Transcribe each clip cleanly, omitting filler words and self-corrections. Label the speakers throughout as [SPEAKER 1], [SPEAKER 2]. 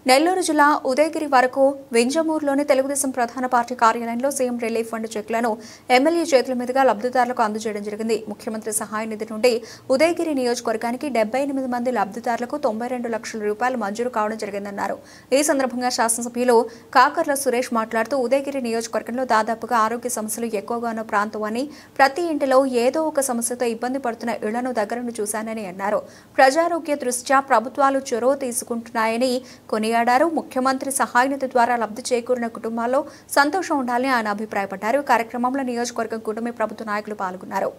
[SPEAKER 1] నెల్లూరు జిల్లా ఉదయగిరి వరకు వెంజమూరులోని తెలుగుదేశం ప్రధాన పార్టీ కార్యాలయంలో సీఎం రిలీఫ్ ఫండ్ చెక్లను ఎమ్మెల్యే చేతుల మీదుగా లబ్ధిదారులకు అందజేయడం జరిగింది. ముఖ్యమంత్రి సహాయ నిధి నుండి ఉదయగిరి నియోజకవర్గానికి 78 మంది లబ్ధిదారులకు 92 లక్షల రూపాయలు మంజూరు కావడం జరిగిందన్నారు. ఈ సందర్భంగా శాసనసభ్యులు కాకర్ల సురేష్ మాట్లాడుతూ ఉదయగిరి నియోజకవర్గంలో దాదాపుగా ఆరోగ్య సమస్యలు ఎక్కువగా ఉన్న ప్రాంతం అని, ప్రతి ఇంటిలో ఏదో ఒక సమస్యతో ఇబ్బంది పడుతున్న ఇళ్లను దగ్గరను చూశానని అన్నారు. ప్రజారోగ్య దృష్ట్యా ప్రభుత్వాలు చొరవ తీసుకుంటున్నాయని కొనియాడారు. ముఖ్యమంత్రి సహాయ నిధి ద్వారా లబ్ధి చేకూరిన కుటుంబాల్లో సంతోషం ఉండాలని ఆయన అభిప్రాయపడ్డారు. కార్యక్రమంలో నియోజకవర్గం కూటమి ప్రభుత్వ నాయకులు పాల్గొన్నారు.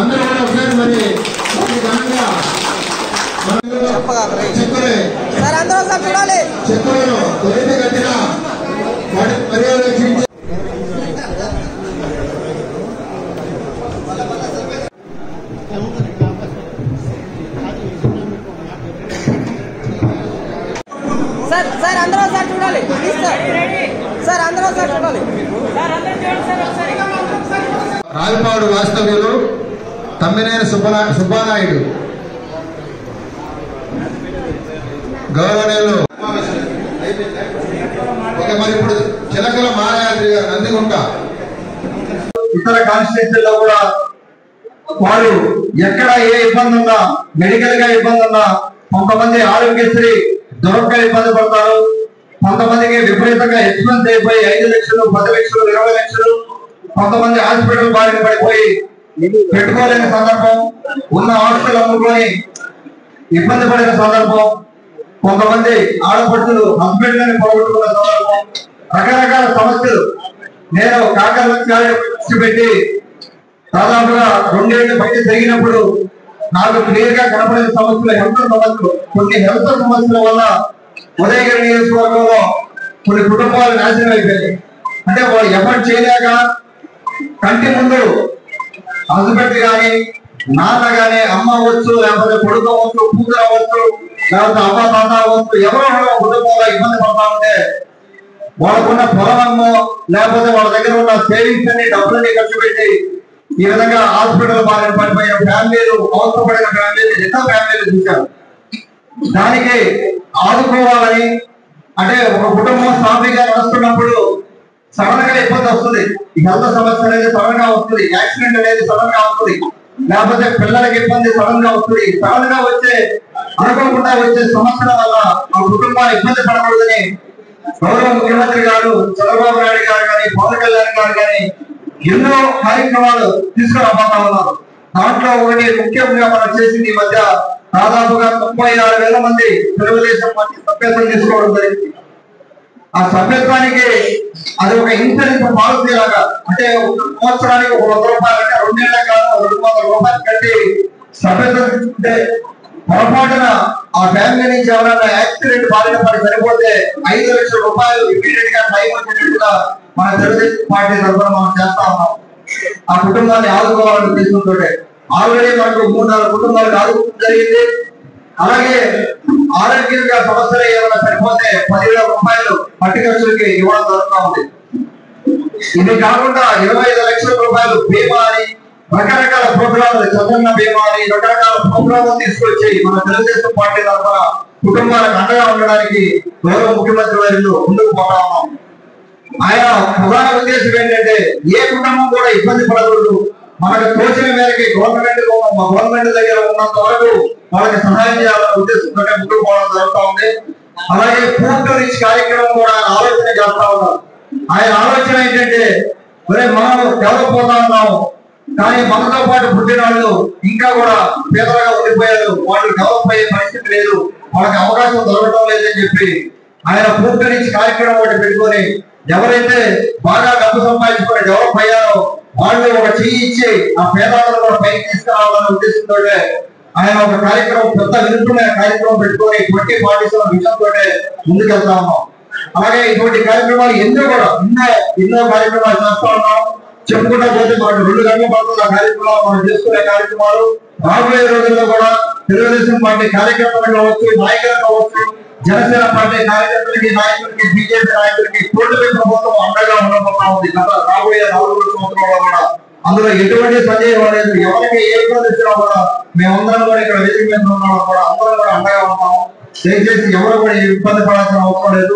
[SPEAKER 2] అందరూ కూడా ఒకసారి మరి చెక్కలను తొలిటి కట్టిన పర్యవేక్షించి
[SPEAKER 3] సార్ అందరూ సార్ చూడాలి సార్ అందరూ సార్ చూడాలి.
[SPEAKER 2] రాయపాడు వాస్తవ్యులు తమ్మినేని సుబ్బానాయుడు గౌరవనీయులు. మరి ఇప్పుడు చిలకల మాయాద్రి గారు నందిగుంట ఇతర కాన్స్టిట్యూన్సీల్లో కూడా వారు ఎక్కడ ఏ ఇబ్బంది ఉన్నా, మెడికల్ గా ఇబ్బంది ఉన్నా, కొంతమంది ఆరోగ్యశ్రీ దొరక్క ఇబ్బంది పడతారు, కొంతమందికి విపరీతంగా ఎక్స్పెన్స్ అయిపోయి 5 లక్షలు 10 లక్షలు 20 లక్షలు, కొంతమంది హాస్పిటల్ బారిన పడిపోయి పెట్టుకోలేని సందర్భం, ఉన్న హాస్పిటల్ అమ్ముకొని ఇబ్బంది పడిన సందర్భం, కొంతమంది ఆడపడుచులు హస్బెండ్లని పోగొట్టుకున్న సందర్భం, రకరకాల సమస్యలు. నేను కాకర్ల పెట్టి దాదాపుగా 2 ఏళ్ల పైకి జరిగినప్పుడు నాకు క్లియర్ గా కనపడిన సమస్యలు హెల్త్ సమస్యలు. కొన్ని హెల్త్ సమస్యల వల్ల ఉదయగిరి నియోజకవర్గంలో కొన్ని కుటుంబాలు నాశనం అయిపోయాయి. అంటే వాళ్ళు ఎఫర్ట్ చేయలేక కంటి ముందు హస్బెండ్ గాని, నాన్న గాని, అమ్మ అవ్వచ్చు, లేకపోతే కొడుకు అవ్వచ్చు, కూతురు అవ్వచ్చు, లేకపోతే అమ్మ తాత అవ్వచ్చు, ఎవరో కుటుంబంలో ఇబ్బంది పడతా ఉంటే వాళ్ళకున్న పొలమో లేకపోతే వాళ్ళ దగ్గర ఉన్న సేవింగ్స్ అన్ని డబ్బులని ఖర్చు పెట్టి ఈ విధంగా హాస్పిటల్ బారిన పడిపోయిన ఫ్యామిలీలు, అవసరపడిన ఫ్యామిలీలు, ఎన్నో ఫ్యామిలీలు చూశారు. దానికి ఆదుకోవాలని, అంటే ఒక కుటుంబం సాఫీగా నడుస్తున్నప్పుడు సడన్ గా ఇబ్బంది వస్తుంది. ఈ హెల్త్ సమస్య అనేది సడన్ గా వస్తుంది, యాక్సిడెంట్ అనేది సడన్ గా వస్తుంది, లేకపోతే పిల్లలకి ఇబ్బంది సడన్ గా వస్తుంది. సడన్ గా వచ్చే, అనుకోకుండా వచ్చే సమస్యల వల్ల ఆ కుటుంబాలు ఇబ్బంది పడకూడదని గౌరవ ముఖ్యమంత్రి గారు చంద్రబాబు నాయుడు గారు కానీ, పవన్ కళ్యాణ్ గారు కానీ ఎన్నో కార్యక్రమాలు తీసుకురాబోతా ఉన్నారు. దాంట్లో ఒకటి ముఖ్యంగా మనం చేసింది ఈ మధ్య దాదాపుగా 36,000 మంది తెలుగుదేశం పార్టీ సభ్యత్వం తీసుకోవడం జరిగింది. ఆ సభ్యత్వానికి అది ఒక ఇన్సూరెన్స్ పాలసీ లాగా, అంటే సంవత్సరానికి 100 రూపాయలు, అంటే 2 ఏళ్ల కాలం 200 రూపాయలు కట్టి సభ్యత్వం తీసుకుంటే పొరపాటున ఆ ఫ్యామిలీ నుంచి ఎవరైనా యాక్సిడెంట్ బారిన పడి సరిపోతే 5 లక్షల రూపాయలు ఇమీడియట్ గా క్లెయిమ్ వచ్చేటట్టుగా మన తెలుగుదేశం పార్టీ తరఫున మనం చేస్తా ఉన్నాం. ఆ కుటుంబాన్ని ఆదుకోవాలని తీసుకుంటుంటే ఆల్రెడీ మనకు 3-4 కుటుంబాలకు ఆదుకోవడం జరిగింది. అలాగే ఆరోగ్యంగా సమస్యలు ఏమైనా సరిపోతే 10,000 రూపాయలు పట్టి ఖర్చులకి ఇవ్వడం జరుగుతూ ఉంది. ఇది కాకుండా 25 లక్షల రూపాయలు బీమా అని, రకరకాల ప్రోగ్రాములు, చంద్రన్న బీమా అని, రకరకాల ప్రోగ్రాములు తీసుకొచ్చి మన తెలుగుదేశం పార్టీ తరఫున కుటుంబాలకు అండగా ఉండడానికి గౌరవ ముఖ్యమంత్రి వారిలో ముందుకు పోతా ఉన్నాం. ఆయన ప్రధాన ఉద్దేశం ఏంటంటే ఏ కుటుంబం కూడా ఇబ్బంది పడకూడదు, మనకు తోచిన మేరకి గవర్నమెంట్ దగ్గర ఉన్నంత వరకు వాళ్ళకి సహాయం చేయాలనే ఉద్దేశంతో ముందుకు పోవడం జరుగుతూ ఉంది. అలాగే పూర్తి రీచ్ కార్యక్రమం కూడా ఆయన ఆలోచన చేస్తా ఉన్నారు. ఆయన ఆలోచన ఏంటంటే మనం డెవలప్ అవుతా ఉన్నాము, కానీ మనతో పాటు పుట్టిన వాళ్ళు ఇంకా కూడా పేదలుగా ఉండిపోయారు, వాళ్ళు డెవలప్ అయ్యే పరిస్థితి లేదు, వాళ్ళకి అవకాశం దొరకడం లేదని చెప్పి ఆయన పూర్తి రీచ్ కార్యక్రమం ఒకటి పెట్టుకొని ఎవరైతే బాగా డబ్బు సంపాదించుకొని డెవలప్ అయ్యారో వాళ్ళు ఒక చెయ్యి ఇచ్చి ఆ పేదలను కూడా పైకి తీసుకురావాలనే ఉద్దేశంతో ఆయన ఒక కార్యక్రమం, పెద్ద వినూత్న కార్యక్రమం పెట్టుకొని 2047 విజన్ తోటే ముందుకెళ్తా ఉన్నాం. అలాగే ఇటువంటి కార్యక్రమాలు ఎన్నో కార్యక్రమాలు చేస్తా ఉన్నాం. చెప్పుకుంటా పోతే మనకు 2 గంటల పడుతున్న కార్యక్రమాలు మనం చేసుకునే కార్యక్రమాలు రాబోయే రోజుల్లో కూడా తెలుగుదేశం పార్టీ కార్యకర్తలు కావచ్చు, నాయకులు కావచ్చు, జనసేన పార్టీ కార్యకర్తలకి, నాయకులకి, బీజేపీ నాయకులకి కూటమి ప్రభుత్వం అండగా ఉండబోతా ఉంది. రాబోయే 4 సంవత్సరాల్లో కూడా అందులో ఎటువంటి సందేహం లేదు. ఎవరికి ఏ ఇబ్బంది వచ్చినా కూడా మేమందరం కూడా ఇక్కడ వేదిక మీద ఉన్నాం కూడా అందరం కూడా అండగా ఉంటాము. దయచేసి ఎవరు కూడా ఇబ్బంది పడాల్సిన అవసరం లేదు.